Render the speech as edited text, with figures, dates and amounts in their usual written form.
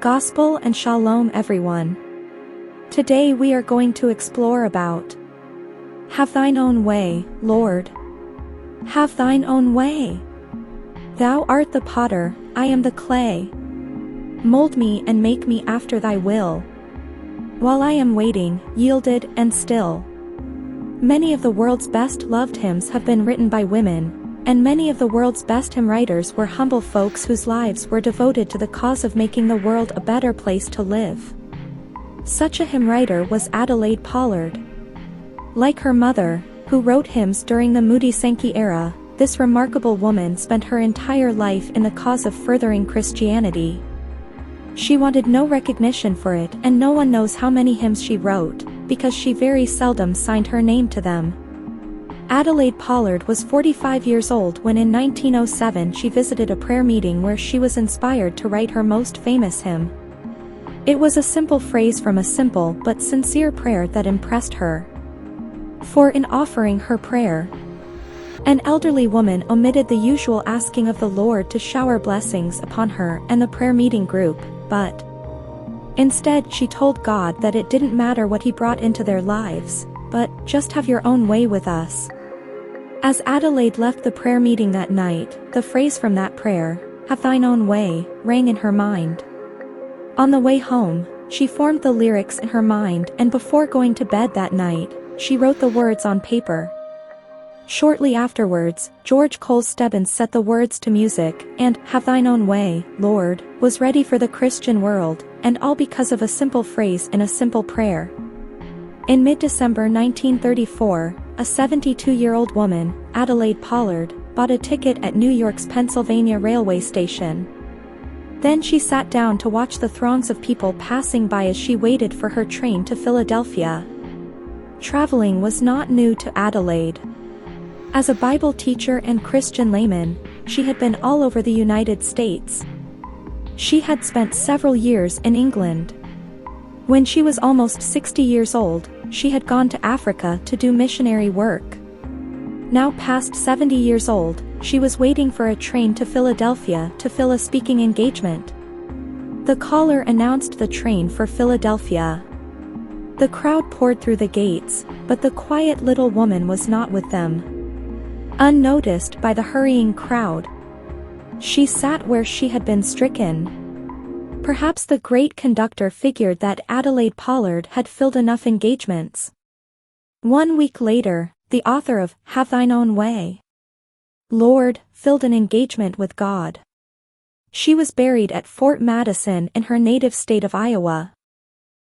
Gospel and Shalom everyone. Today we are going to explore about Have thine own way, Lord. Have thine own way. Thou art the potter, I am the clay. Mold me and make me after thy will. While I am waiting, yielded and still. Many of the world's best loved hymns have been written by women, and many of the world's best hymn writers were humble folks whose lives were devoted to the cause of making the world a better place to live. Such a hymn writer was Adelaide Pollard. Like her mother, who wrote hymns during the Moody Sankey era, this remarkable woman spent her entire life in the cause of furthering Christianity. She wanted no recognition for it, and no one knows how many hymns she wrote, because she very seldom signed her name to them. Adelaide Pollard was 45 years old when in 1907 she visited a prayer meeting where she was inspired to write her most famous hymn. It was a simple phrase from a simple but sincere prayer that impressed her. For in offering her prayer, an elderly woman omitted the usual asking of the Lord to shower blessings upon her and the prayer meeting group, but instead she told God that it didn't matter what he brought into their lives, but just have your own way with us. As Adelaide left the prayer meeting that night, the phrase from that prayer, "Have thine own way," rang in her mind. On the way home, she formed the lyrics in her mind, and before going to bed that night, she wrote the words on paper. Shortly afterwards, George Cole Stebbins set the words to music, and "Have thine own way, Lord" was ready for the Christian world, and all because of a simple phrase in a simple prayer. In mid-December 1934, a 72-year-old woman, Adelaide Pollard, bought a ticket at New York's Pennsylvania railway station. Then she sat down to watch the throngs of people passing by as she waited for her train to Philadelphia. Traveling was not new to Adelaide. As a Bible teacher and Christian layman, she had been all over the United States. She had spent several years in England. When she was almost 60 years old, she had gone to Africa to do missionary work. Now past 70 years old, she was waiting for a train to Philadelphia to fill a speaking engagement. The caller announced the train for Philadelphia. The crowd poured through the gates, but the quiet little woman was not with them. Unnoticed by the hurrying crowd, she sat where she had been stricken. Perhaps the great conductor figured that Adelaide Pollard had filled enough engagements. 1 week later, the author of Have Thine Own Way, Lord filled an engagement with God. She was buried at Fort Madison in her native state of Iowa.